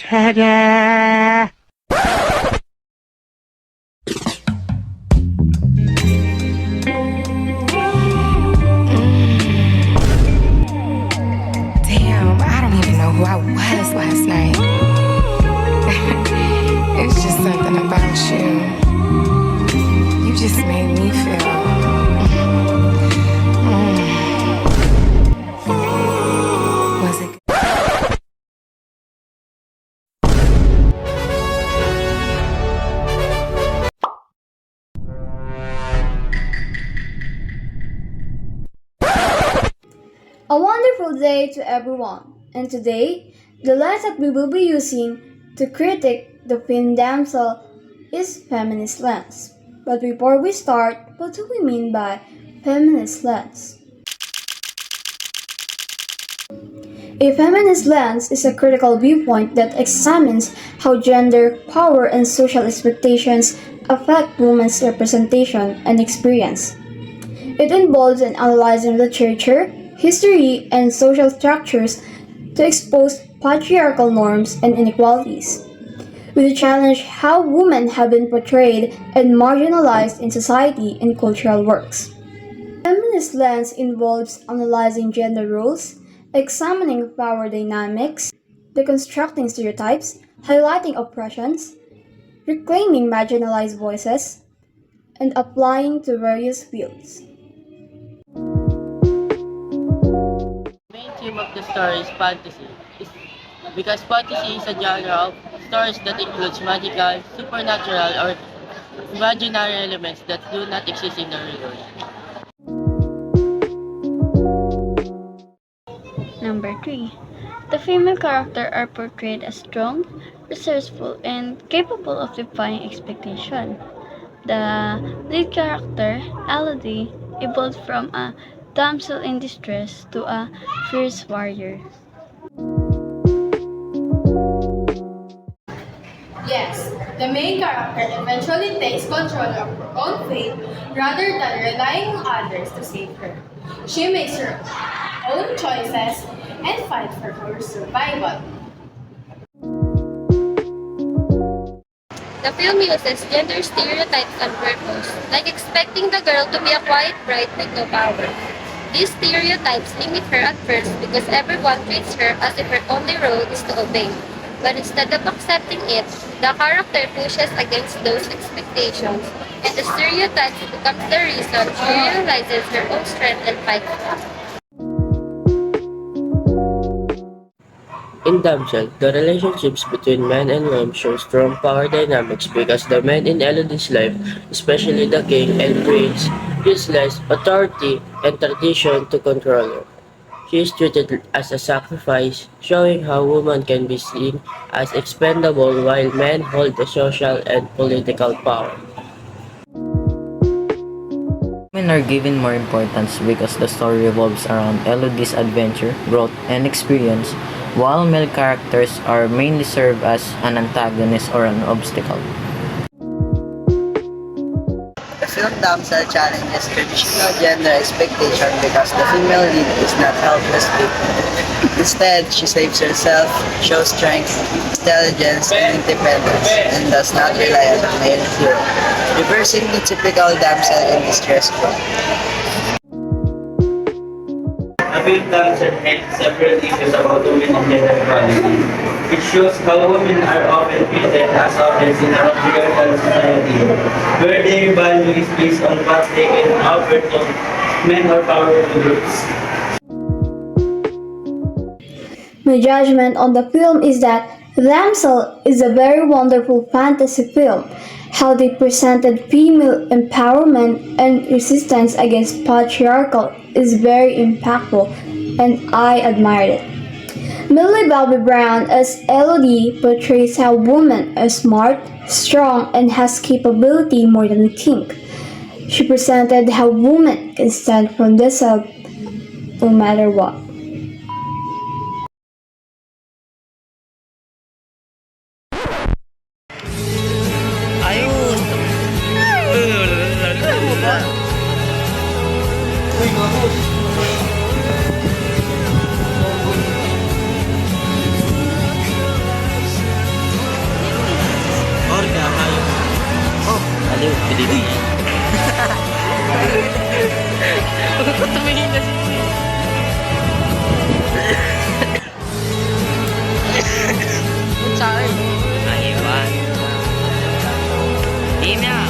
Ta-da! Damn, I don't even know who I was last night. It's just something about you. You just made me feel. Was it? A wonderful day to everyone, and today, the lens that we will be using to critique the film Damsel is feminist lens. But before we start, what do we mean by feminist lens? A feminist lens is a critical viewpoint that examines how gender, power, and social expectations affect women's representation and experience. It involves in analyzing literature, history, and social structures to expose patriarchal norms and inequalities. We challenge how women have been portrayed and marginalized in society and cultural works. Feminist lens involves analyzing gender roles, examining power dynamics, deconstructing stereotypes, highlighting oppressions, reclaiming marginalized voices, and applying to various fields. The main theme of the story is fantasy. Because fantasy is a genre of stories that includes magical, supernatural, or imaginary elements that do not exist in the real world. Number 3. The female characters are portrayed as strong, resourceful, and capable of defying expectation. The lead character, Elodie, evolved from a damsel in distress to a fierce warrior. Yes, the main character eventually takes control of her own fate rather than relying on others to save her. She makes her own choices and fights for her survival. The film uses gender stereotypes on purpose, like expecting the girl to be a quiet bride with no power. These stereotypes limit her at first because everyone treats her as if her only role is to obey. But instead of accepting it, the character pushes against those expectations, and the stereotypes becomes the reason she realizes her own strength and fights back. In Damsel, the relationships between men and women show strong power dynamics because the men in Elodie's life, especially the king and prince, utilize authority and tradition to control her. She is treated as a sacrifice, showing how women can be seen as expendable while men hold the social and political power. Women are given more importance because the story revolves around Elodie's adventure, growth, and experience, while male characters are mainly served as an antagonist or an obstacle. The film Damsel challenges traditional gender expectation because the female lead is not helpless victim. Instead, she saves herself, shows strength, intelligence, and independence, and does not rely on a male hero, reversing the typical damsel in distress trope. The film Damsel highlights several issues about women and gender equality. It shows how women are often treated as objects in a patriarchal society, where their value is based on what they can offer to men or powerful groups. My judgment on the film is that Damsel is a very wonderful fantasy film. How they presented female empowerment and resistance against patriarchal is very impactful, and I admired it. Millie Bobby Brown as Elodie portrays how women are smart, strong, and has capability more than we think. She presented how women can stand for themselves no matter what. Tumingin na si Sa akin. Ayun. Ina.